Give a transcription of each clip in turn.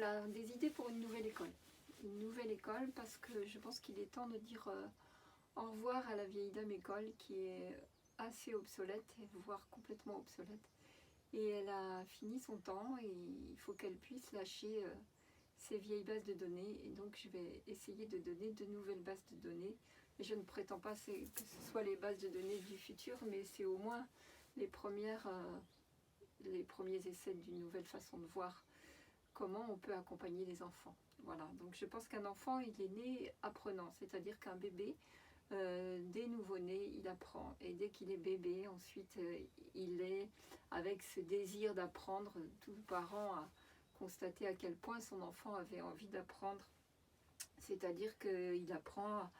voilà, des idées pour une nouvelle école. Une nouvelle école parce que je pense qu'il est temps de dire au revoir à la vieille dame école qui est assez obsolète, voire complètement obsolète. Et elle a fini son temps et il faut qu'elle puisse lâcher ces vieilles bases de données. Et donc je vais essayer de donner de nouvelles bases de données. Et je ne prétends pas que ce soit les bases de données du futur, mais c'est au moins les premiers essais d'une nouvelle façon de voir comment on peut accompagner les enfants. Voilà, donc je pense qu'un enfant, il est né apprenant, c'est-à-dire qu'un bébé, dès nouveau-né, il apprend. Et dès qu'il est bébé, ensuite, il est avec ce désir d'apprendre. Tout parent a constaté à quel point son enfant avait envie d'apprendre. C'est-à-dire qu'il apprend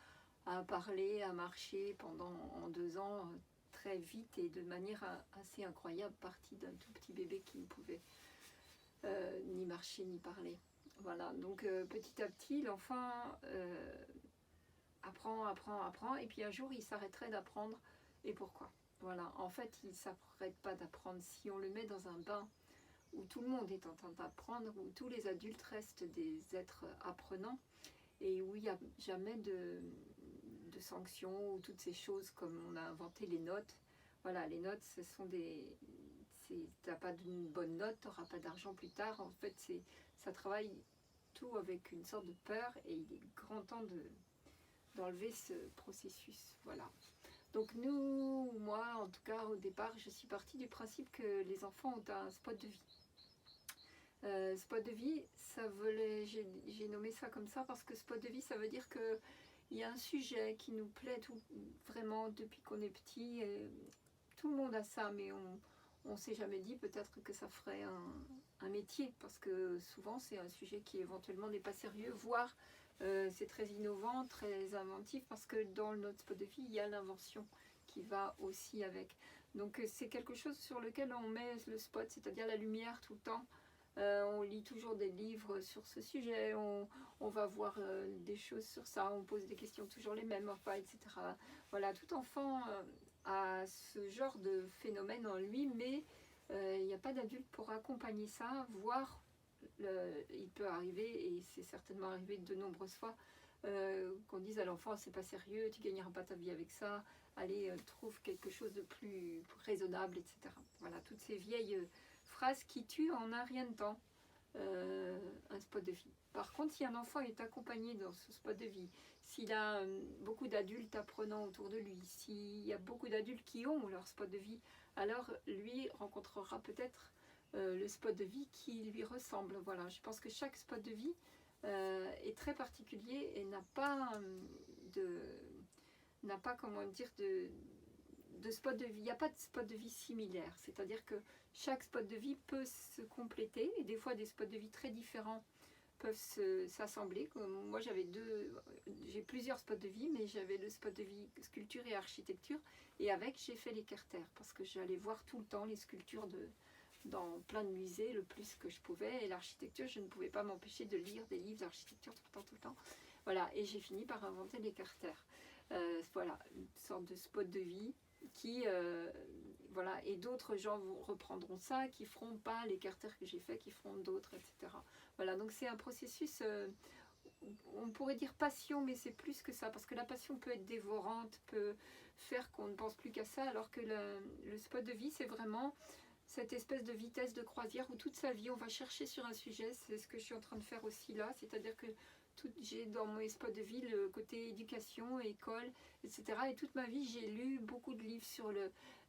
à parler, à marcher en 2 ans, très vite et de manière assez incroyable, parti d'un tout petit bébé qui ne pouvait ni marcher ni parler. Voilà, donc petit à petit, l'enfant apprend, et puis un jour, il s'arrêterait d'apprendre. Et pourquoi? Voilà, en fait, il ne s'arrête pas d'apprendre. Si on le met dans un bain où tout le monde est en train d'apprendre, où tous les adultes restent des êtres apprenants, et où il n'y a jamais de sanctions, ou toutes ces choses comme on a inventé les notes. Voilà, les notes, ce sont des... T'as pas d'une bonne note, tu n'auras pas d'argent plus tard. En fait, ça travaille tout avec une sorte de peur, et il est grand temps d'enlever ce processus. Voilà. Donc moi, en tout cas, au départ, je suis partie du principe que les enfants ont un spot de vie. Spot de vie, j'ai nommé ça comme ça parce que spot de vie, ça veut dire que il y a un sujet qui nous plaît vraiment depuis qu'on est petit. Tout le monde a ça, mais on s'est jamais dit peut-être que ça ferait un métier, parce que souvent c'est un sujet qui éventuellement n'est pas sérieux, voire c'est très innovant, très inventif, parce que dans notre spot de vie, il y a l'invention qui va aussi avec. Donc c'est quelque chose sur lequel on met le spot, c'est-à-dire la lumière tout le temps. On lit toujours des livres sur ce sujet, on va voir des choses sur ça, on pose des questions toujours les mêmes, enfin, etc. Voilà, tout enfant a ce genre de phénomène en lui, mais il n'y a pas d'adulte pour accompagner ça, voire il peut arriver, et c'est certainement arrivé de nombreuses fois, qu'on dise à l'enfant c'est pas sérieux, tu gagneras pas ta vie avec ça, allez, trouve quelque chose de plus raisonnable, etc. Voilà, toutes ces vieilles phrases qui tuent en un rien de temps un spot de vie. Par contre, si un enfant est accompagné dans ce spot de vie, s'il a beaucoup d'adultes apprenant autour de lui, s'il y a beaucoup d'adultes qui ont leur spot de vie, alors lui rencontrera peut-être le spot de vie qui lui ressemble. Voilà, je pense que chaque spot de vie est très particulier et n'a pas comment dire de spot de vie. Il n'y a pas de spot de vie similaire, c'est-à-dire que chaque spot de vie peut se compléter, et des fois des spots de vie très différents peuvent s'assembler. Moi j'ai plusieurs spots de vie, mais j'avais le spot de vie sculpture et architecture, et avec j'ai fait les Carter, parce que j'allais voir tout le temps les sculptures dans plein de musées le plus que je pouvais, et l'architecture, je ne pouvais pas m'empêcher de lire des livres d'architecture tout le temps. Voilà, et j'ai fini par inventer les Carter. Voilà, une sorte de spot de vie qui, voilà, et d'autres gens reprendront ça, qui feront pas les Carter que j'ai fait, qui feront d'autres, etc. Voilà, donc c'est un processus, on pourrait dire passion, mais c'est plus que ça, parce que la passion peut être dévorante, peut faire qu'on ne pense plus qu'à ça, alors que le spot de vie, c'est vraiment cette espèce de vitesse de croisière où toute sa vie, on va chercher sur un sujet. C'est ce que je suis en train de faire aussi là, c'est-à-dire que j'ai dans mon spot de vie le côté éducation, école, etc. Et toute ma vie, j'ai lu beaucoup de livres sur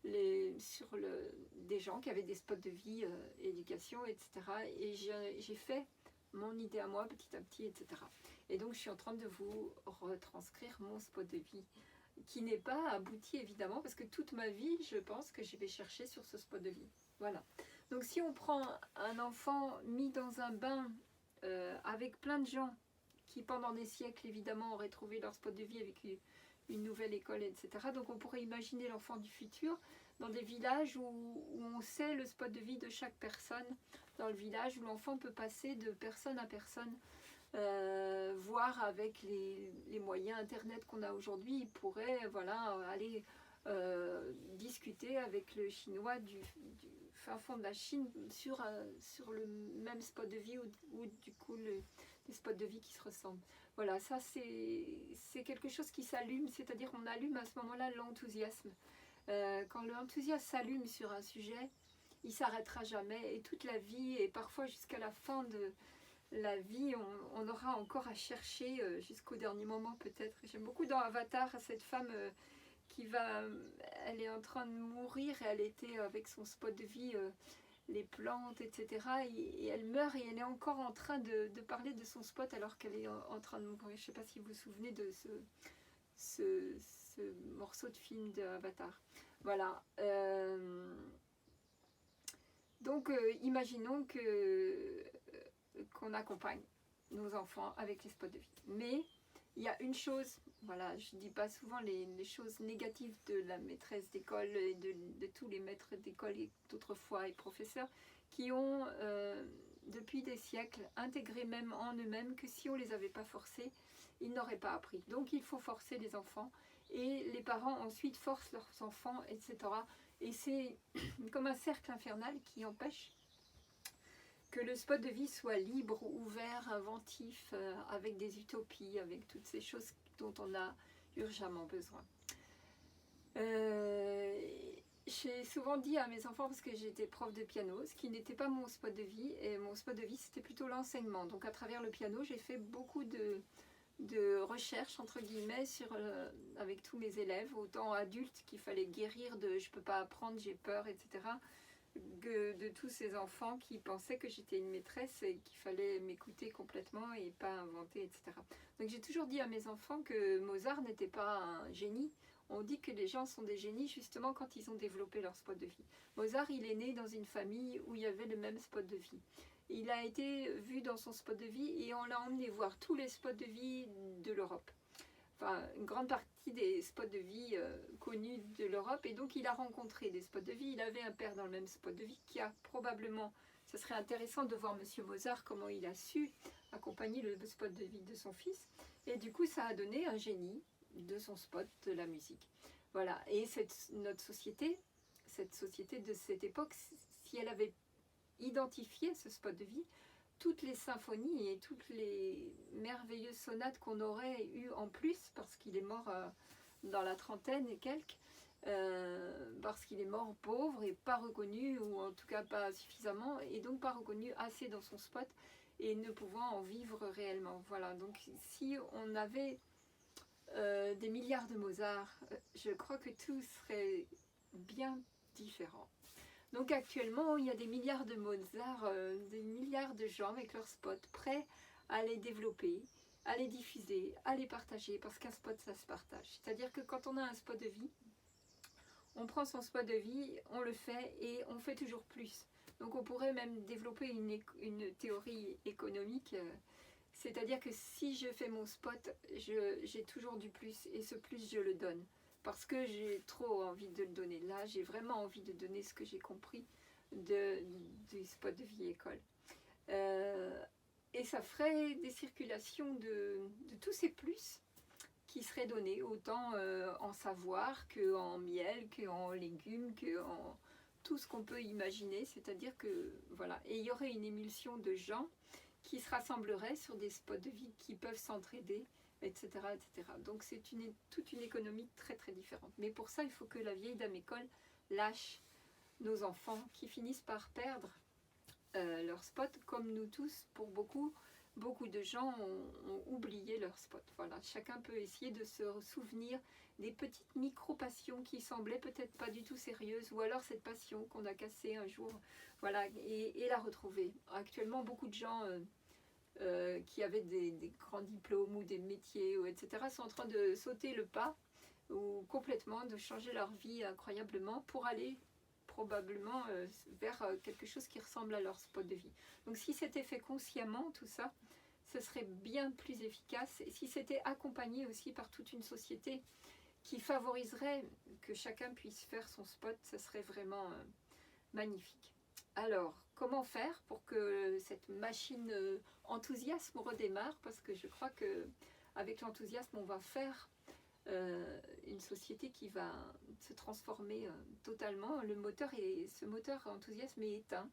des gens qui avaient des spots de vie, éducation, etc. Et j'ai fait mon idée à moi petit à petit, etc. Et donc je suis en train de vous retranscrire mon spot de vie, qui n'est pas abouti évidemment, parce que toute ma vie, je pense que je vais chercher sur ce spot de vie. Voilà. Donc si on prend un enfant mis dans un bain avec plein de gens qui pendant des siècles évidemment auraient trouvé leur spot de vie avec une nouvelle école, etc. Donc on pourrait imaginer l'enfant du futur dans des villages où on sait le spot de vie de chaque personne dans le village, où l'enfant peut passer de personne à personne, voire avec les moyens internet qu'on a aujourd'hui, il pourrait voilà, aller discuter avec le chinois du fin fond de la Chine sur le même spot de vie ou du coup des spots de vie qui se ressemblent. Voilà, ça c'est quelque chose qui s'allume, c'est-à-dire on allume à ce moment-là l'enthousiasme. Quand l'enthousiasme s'allume sur un sujet, il s'arrêtera jamais et toute la vie et parfois jusqu'à la fin de la vie, on aura encore à chercher jusqu'au dernier moment peut-être. J'aime beaucoup dans Avatar cette femme elle est en train de mourir et elle était avec son spot de vie, les plantes, etc. Et elle meurt et elle est encore en train de parler de son spot alors qu'elle est en train de mourir. Je ne sais pas si vous vous souvenez de ce morceau de film d'Avatar. Voilà. Donc, imaginons qu'on accompagne nos enfants avec les spots de vie. Mais il y a une chose, voilà, je ne dis pas souvent les choses négatives de la maîtresse d'école et de tous les maîtres d'école et d'autrefois et professeurs qui ont, depuis des siècles, intégré même en eux-mêmes que si on ne les avait pas forcés, ils n'auraient pas appris. Donc il faut forcer les enfants et les parents ensuite forcent leurs enfants, etc. Et c'est comme un cercle infernal qui empêche que le spot de vie soit libre, ouvert, inventif, avec des utopies, avec toutes ces choses dont on a urgemment besoin. J'ai souvent dit à mes enfants, parce que j'étais prof de piano, ce qui n'était pas mon spot de vie, et mon spot de vie c'était plutôt l'enseignement. Donc à travers le piano, j'ai fait beaucoup de recherches, entre guillemets, avec tous mes élèves, autant adultes qu'il fallait guérir de « je ne peux pas apprendre, j'ai peur », etc., de tous ces enfants qui pensaient que j'étais une maîtresse et qu'il fallait m'écouter complètement et pas inventer, etc. Donc j'ai toujours dit à mes enfants que Mozart n'était pas un génie. On dit que les gens sont des génies justement quand ils ont développé leur spot de vie. Mozart, il est né dans une famille où il y avait le même spot de vie. Il a été vu dans son spot de vie et on l'a emmené voir tous les spots de vie de l'Europe. Enfin, une grande partie des spots de vie connus de l'Europe, et donc il a rencontré des spots de vie. Il avait un père dans le même spot de vie qui a probablement, ce serait intéressant de voir Monsieur Mozart comment il a su accompagner le spot de vie de son fils, et du coup ça a donné un génie de son spot de la musique. Voilà, et notre société, cette société de cette époque, si elle avait identifié ce spot de vie, toutes les symphonies et toutes les merveilleuses sonates qu'on aurait eues en plus, parce qu'il est mort dans la trentaine et quelques, parce qu'il est mort pauvre et pas reconnu, ou en tout cas pas suffisamment, et donc pas reconnu assez dans son spot, et ne pouvant en vivre réellement. Voilà, donc si on avait des milliards de Mozart, je crois que tout serait bien différent. Donc actuellement, il y a des milliards de Mozart, des milliards de gens avec leurs spots prêts à les développer, à les diffuser, à les partager, parce qu'un spot, ça se partage. C'est-à-dire que quand on a un spot de vie, on prend son spot de vie, on le fait et on fait toujours plus. Donc on pourrait même développer une théorie économique, c'est-à-dire que si je fais mon spot, j'ai toujours du plus, et ce plus, je le donne. Parce que j'ai trop envie de le donner. Là, j'ai vraiment envie de donner ce que j'ai compris du spot de vie école. Et ça ferait des circulations de tous ces plus qui seraient donnés, autant en savoir qu'en miel, qu'en légumes, qu'en tout ce qu'on peut imaginer. C'est-à-dire que, voilà. Et il y aurait une émulsion de gens qui se rassembleraient sur des spots de vie qui peuvent s'entraider, etc., etc. Donc c'est toute une économie très très différente. Mais pour ça, il faut que la vieille dame école lâche nos enfants qui finissent par perdre leur spot, comme nous tous, pour beaucoup de gens ont oublié leur spot. Voilà, chacun peut essayer de se souvenir des petites micro-passions qui semblaient peut-être pas du tout sérieuses, ou alors cette passion qu'on a cassée un jour, voilà, et la retrouver. Actuellement, beaucoup de gens qui avaient des grands diplômes ou des métiers, etc., sont en train de sauter le pas, ou complètement de changer leur vie incroyablement pour aller probablement vers quelque chose qui ressemble à leur spot de vie. Donc si c'était fait consciemment, tout ça, ce serait bien plus efficace, et si c'était accompagné aussi par toute une société qui favoriserait que chacun puisse faire son spot, ce serait vraiment magnifique. Alors, comment faire pour que cette machine enthousiasme redémarre? Parce que je crois que avec l'enthousiasme, on va faire une société qui va se transformer totalement. Ce moteur enthousiasme est éteint,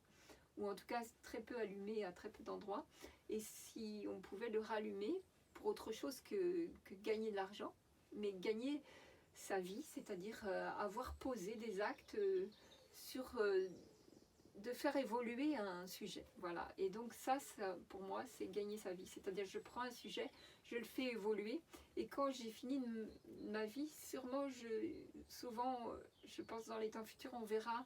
ou en tout cas très peu allumé à très peu d'endroits. Et si on pouvait le rallumer pour autre chose que gagner de l'argent, mais gagner sa vie, c'est-à-dire avoir posé des actes sur de faire évoluer un sujet. Voilà. Et donc ça, pour moi, c'est gagner sa vie. C'est-à-dire je prends un sujet, je le fais évoluer, et quand j'ai fini ma vie, sûrement, souvent, je pense dans les temps futurs, on verra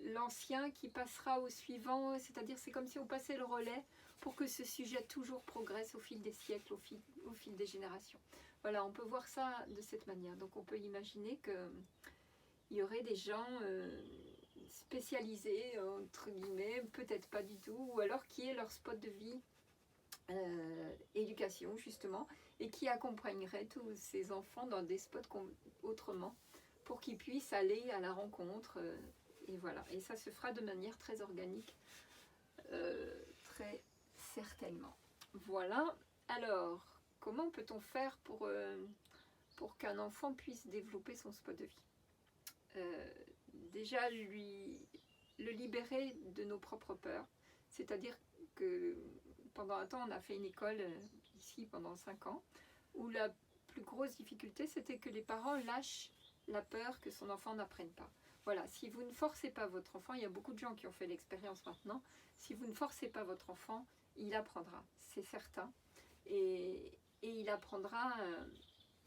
l'ancien qui passera au suivant, c'est-à-dire c'est comme si on passait le relais pour que ce sujet toujours progresse au fil des siècles, au fil des générations. Voilà, on peut voir ça de cette manière. Donc on peut imaginer qu'il y aurait des gens spécialisés, entre guillemets, peut-être pas du tout, ou alors qui est leur spot de vie, éducation justement, et qui accompagnerait tous ces enfants dans des spots autrement, pour qu'ils puissent aller à la rencontre, et voilà. Et ça se fera de manière très organique, très certainement. Voilà. Alors, comment peut-on faire pour qu'un enfant puisse développer son spot de vie? Déjà, le libérer de nos propres peurs, c'est-à-dire que pendant un temps, on a fait une école ici pendant 5 ans, où la plus grosse difficulté, c'était que les parents lâchent la peur que son enfant n'apprenne pas. Voilà, si vous ne forcez pas votre enfant, il y a beaucoup de gens qui ont fait l'expérience maintenant, si vous ne forcez pas votre enfant, il apprendra, c'est certain. Et il apprendra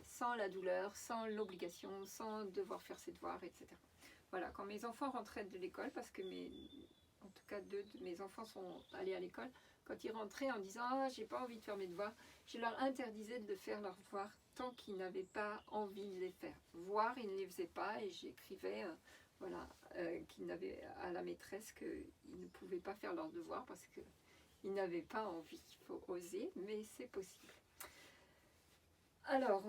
sans la douleur, sans l'obligation, sans devoir faire ses devoirs, etc. Voilà, quand mes enfants rentraient de l'école, parce que en tout cas 2 de mes enfants sont allés à l'école, quand ils rentraient en disant « Ah, j'ai pas envie de faire mes devoirs », je leur interdisais de faire leurs devoirs tant qu'ils n'avaient pas envie de les faire. Voire, ils ne les faisaient pas, et j'écrivais qu'ils n'avaient à la maîtresse qu'ils ne pouvaient pas faire leurs devoirs parce qu'ils n'avaient pas envie. Il faut oser, mais c'est possible. Alors,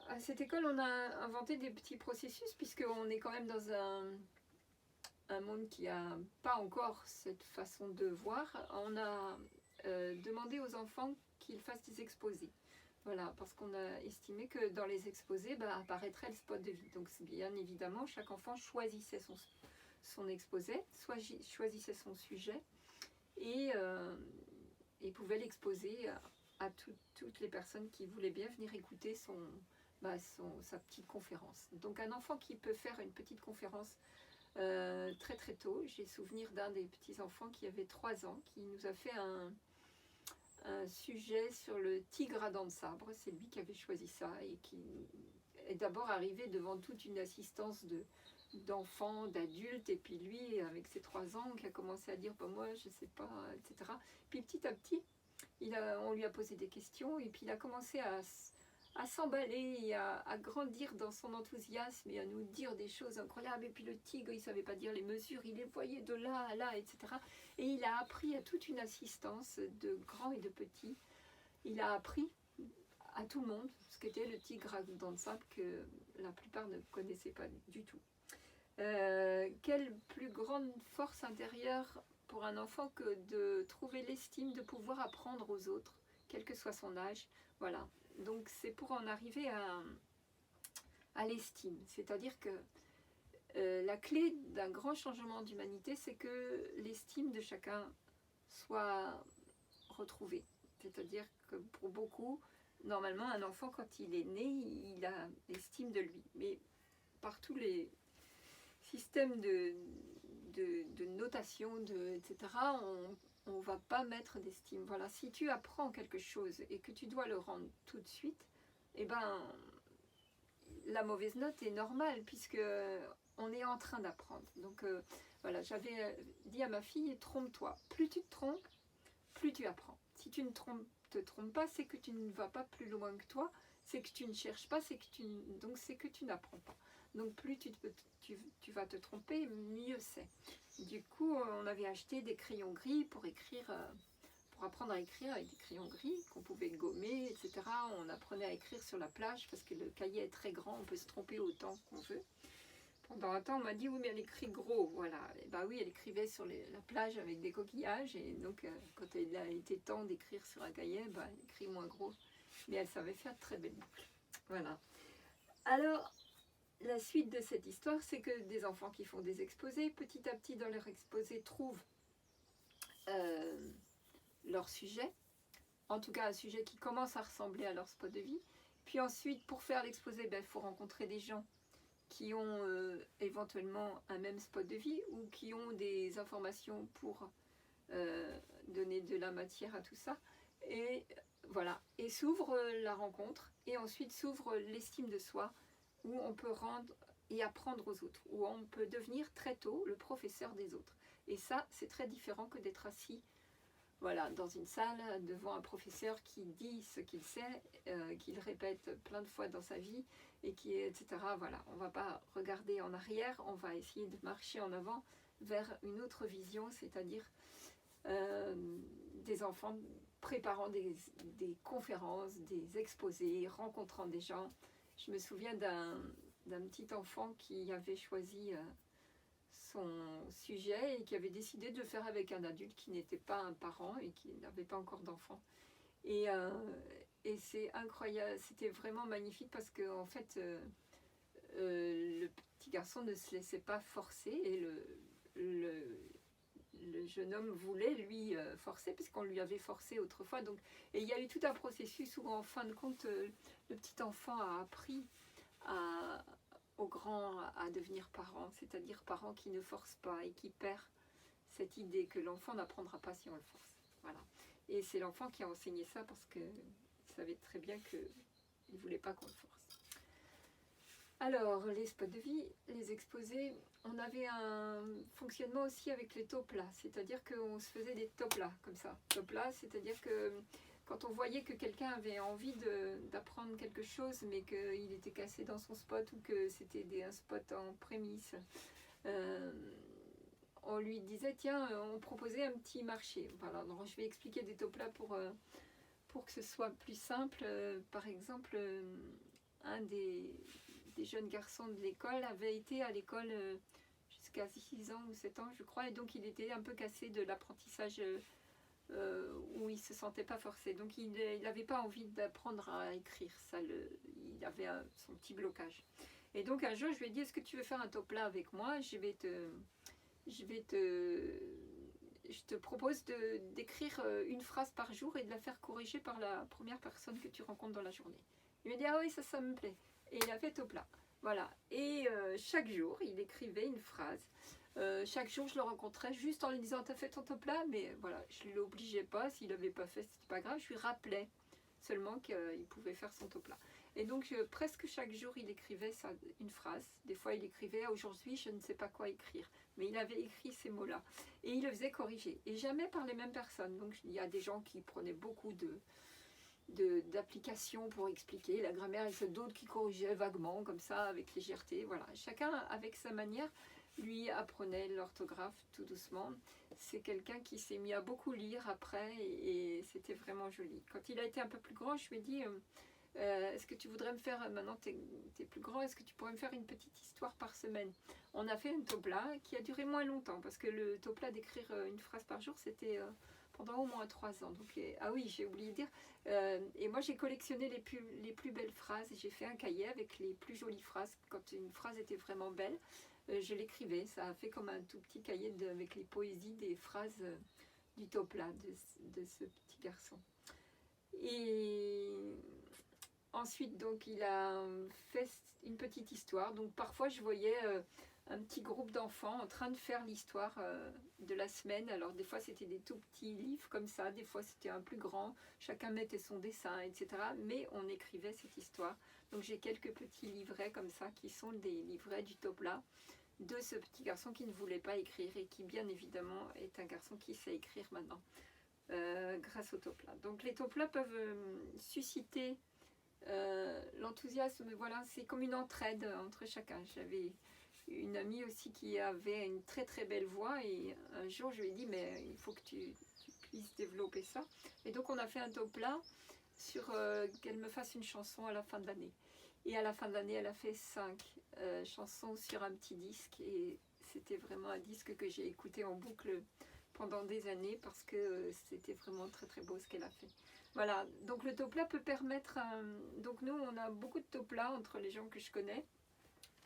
à cette école, on a inventé des petits processus, puisqu'on est quand même dans un monde qui n'a pas encore cette façon de voir. On a demandé aux enfants qu'ils fassent des exposés. Voilà, parce qu'on a estimé que dans les exposés, apparaîtrait le spot de vie. Donc bien évidemment, chaque enfant choisissait son exposé, choisissait son sujet, et pouvait l'exposer à toutes les personnes qui voulaient bien venir écouter sa petite conférence. Donc un enfant qui peut faire une petite conférence très très tôt. J'ai souvenir d'un des petits enfants qui avait 3 ans, qui nous a fait un sujet sur le tigre à dents de sabre. C'est lui qui avait choisi ça, et qui est d'abord arrivé devant toute une assistance d'enfants, d'adultes, et puis lui, avec ses 3 ans, qui a commencé à dire moi je sais pas, etc. Puis petit à petit, on lui a posé des questions, et puis il a commencé à s'emballer et à grandir dans son enthousiasme, et à nous dire des choses incroyables. Et puis le tigre, il ne savait pas dire les mesures, il les voyait de là à là, etc. Et il a appris à toute une assistance de grands et de petits. Il a appris à tout le monde ce qu'était le tigre à dents de sable, que la plupart ne connaissaient pas du tout. Quelle plus grande force intérieure pour un enfant que de trouver l'estime de pouvoir apprendre aux autres, quel que soit son âge. Voilà. Donc c'est pour en arriver à l'estime. C'est-à-dire que la clé d'un grand changement d'humanité, c'est que l'estime de chacun soit retrouvée. C'est-à-dire que pour beaucoup, normalement, un enfant, quand il est né, il a l'estime de lui. Mais par tous les systèmes de notation, etc., on ne va pas mettre d'estime. Voilà, si tu apprends quelque chose et que tu dois le rendre tout de suite, eh ben, la mauvaise note est normale, puisque on est en train d'apprendre. Donc voilà, j'avais dit à ma fille, trompe-toi. Plus tu te trompes, plus tu apprends. Si tu ne te trompes pas, c'est que tu ne vas pas plus loin que toi, c'est que tu ne cherches pas, donc c'est que tu n'apprends pas. Donc plus tu vas te tromper, mieux c'est. Du coup, on avait acheté des crayons gris pour écrire, pour apprendre à écrire avec des crayons gris qu'on pouvait gommer, etc. On apprenait à écrire sur la plage parce que le cahier est très grand, on peut se tromper autant qu'on veut. Pendant un temps, on m'a dit oui, mais elle écrit gros, voilà. Et bah oui, elle écrivait sur la plage avec des coquillages, et donc quand il a été temps d'écrire sur un cahier, elle écrit moins gros. mais elle savait faire de très belles boucles. Voilà. Alors, la suite de cette histoire, c'est que des enfants qui font des exposés, petit à petit dans leur exposé, trouvent leur sujet, en tout cas un sujet qui commence à ressembler à leur spot de vie. Puis ensuite, pour faire l'exposé, il faut rencontrer des gens qui ont éventuellement un même spot de vie ou qui ont des informations pour donner de la matière à tout ça. Et voilà, et s'ouvre la rencontre, et ensuite s'ouvre l'estime de soi, où on peut rendre et apprendre aux autres, où on peut devenir très tôt le professeur des autres. Et ça, c'est très différent que d'être assis voilà, dans une salle devant un professeur qui dit ce qu'il sait, qu'il répète plein de fois dans sa vie, et qui est, etc. Voilà, on ne va pas regarder en arrière, on va essayer de marcher en avant vers une autre vision, c'est-à-dire des enfants préparant des conférences, des exposés, rencontrant des gens. Je me souviens d'un petit enfant qui avait choisi son sujet et qui avait décidé de le faire avec un adulte qui n'était pas un parent et qui n'avait pas encore d'enfant. Et c'est incroyable, c'était vraiment magnifique parce que en fait, le petit garçon ne se laissait pas forcer et le jeune homme voulait lui forcer puisqu'on lui avait forcé autrefois. Donc, et il y a eu tout un processus où en fin de compte, le petit enfant a appris aux grands à devenir parents, c'est-à-dire parents qui ne forcent pas et qui perd cette idée que l'enfant n'apprendra pas si on le force. Voilà. Et c'est l'enfant qui a enseigné ça parce qu'il savait très bien qu'il ne voulait pas qu'on le force. Alors, les spots de vie, les exposés, on avait un fonctionnement aussi avec les toplas, c'est-à-dire qu'on se faisait des toplas comme ça. Toplas, c'est-à-dire que quand on voyait que quelqu'un avait envie d'apprendre quelque chose, mais qu'il était cassé dans son spot ou que c'était un spot en prémisse, on lui disait, tiens, on proposait un petit marché. Voilà, donc je vais expliquer des toplas pour que ce soit plus simple. Par exemple, un des jeunes garçons de l'école avait été à l'école jusqu'à 6 ans ou 7 ans, je crois, et donc il était un peu cassé de l'apprentissage où il ne se sentait pas forcé. Donc il n'avait pas envie d'apprendre à écrire, il avait son petit blocage. Et donc un jour, je lui ai dit, est-ce que tu veux faire un topla avec moi? Je te propose d'écrire une phrase par jour et de la faire corriger par la première personne que tu rencontres dans la journée. Il m'a dit, ah oui, ça me plaît. Et il a fait topla. Voilà. Et chaque jour, il écrivait une phrase. Chaque jour, je le rencontrais juste en lui disant, t'as fait ton topla? Mais voilà, je ne l'obligeais pas. S'il n'avait pas fait, c'était pas grave. Je lui rappelais seulement qu'il pouvait faire son topla. Et donc, presque chaque jour, il écrivait une phrase. Des fois, il écrivait, aujourd'hui, je ne sais pas quoi écrire. Mais il avait écrit ces mots-là. Et il le faisait corriger. Et jamais par les mêmes personnes. Donc, il y a des gens qui prenaient beaucoup d'applications pour expliquer la grammaire et d'autres qui corrigeaient vaguement, comme ça, avec légèreté. Voilà. Chacun, avec sa manière, lui apprenait l'orthographe tout doucement. C'est quelqu'un qui s'est mis à beaucoup lire après et c'était vraiment joli. Quand il a été un peu plus grand, je lui ai dit... est-ce que tu voudrais me faire, maintenant tu es plus grand, est-ce que tu pourrais me faire une petite histoire par semaine? On a fait un topla qui a duré moins longtemps, parce que le topla d'écrire une phrase par jour, c'était pendant au moins 3 ans. Donc, ah oui, j'ai oublié de dire. Et moi, j'ai collectionné les plus belles phrases, et j'ai fait un cahier avec les plus jolies phrases. Quand une phrase était vraiment belle, je l'écrivais. Ça a fait comme un tout petit cahier avec les poésies des phrases du topla de ce petit garçon. Et... ensuite, donc, il a fait une petite histoire. Donc, parfois, je voyais un petit groupe d'enfants en train de faire l'histoire de la semaine. Alors, des fois, c'était des tout petits livres comme ça. Des fois, c'était un plus grand. Chacun mettait son dessin, etc. Mais on écrivait cette histoire. Donc, j'ai quelques petits livrets comme ça qui sont des livrets du topla de ce petit garçon qui ne voulait pas écrire et qui, bien évidemment, est un garçon qui sait écrire maintenant grâce au topla. Donc, les toplas peuvent susciter... l'enthousiasme, voilà, c'est comme une entraide entre chacun. J'avais une amie aussi qui avait une très très belle voix et un jour je lui ai dit mais il faut que tu puisses développer ça. Et donc on a fait un topla sur qu'elle me fasse une chanson à la fin de l'année. Et à la fin de l'année, elle a fait 5 chansons sur un petit disque et c'était vraiment un disque que j'ai écouté en boucle pendant des années parce que c'était vraiment très très beau ce qu'elle a fait. Voilà, donc le toplat peut permettre, donc nous on a beaucoup de toplat entre les gens que je connais,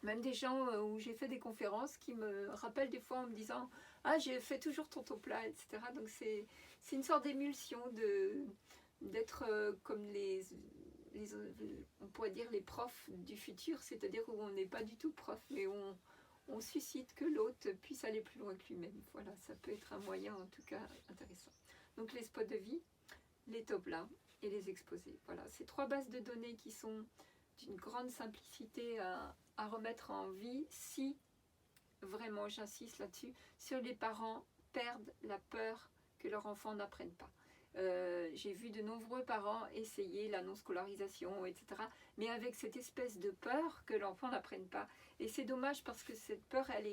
même des gens où j'ai fait des conférences qui me rappellent des fois en me disant « Ah, j'ai fait toujours ton toplat », etc. Donc c'est une sorte d'émulsion d'être comme on pourrait dire les profs du futur, c'est-à-dire où on n'est pas du tout prof, mais on suscite que l'autre puisse aller plus loin que lui-même. Voilà, ça peut être un moyen en tout cas intéressant. Donc les spots de vie, les toplats et les exposés. Voilà, ces 3 bases de données qui sont d'une grande simplicité à remettre en vie si, vraiment j'insiste là-dessus, sur les parents perdent la peur que leur enfant n'apprenne pas. J'ai vu de nombreux parents essayer la non-scolarisation, etc. Mais avec cette espèce de peur que l'enfant n'apprenne pas. Et c'est dommage parce que cette peur, elle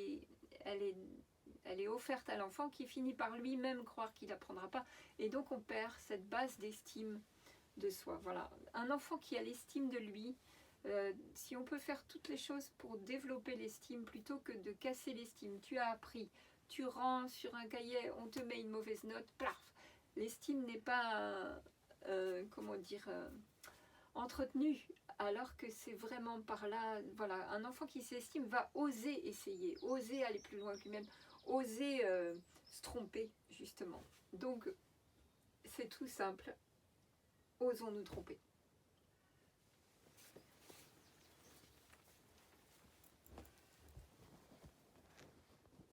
est offerte à l'enfant qui finit par lui-même croire qu'il n'apprendra pas. Et donc on perd cette base d'estime de soi. Voilà. Un enfant qui a l'estime de lui, si on peut faire toutes les choses pour développer l'estime plutôt que de casser l'estime. Tu as appris, tu rends sur un cahier, on te met une mauvaise note, plaf. L'estime n'est pas, comment dire, entretenue, alors que c'est vraiment par là, voilà, un enfant qui s'estime va oser essayer, oser aller plus loin que lui-même, oser se tromper, justement. Donc, c'est tout simple, osons nous tromper.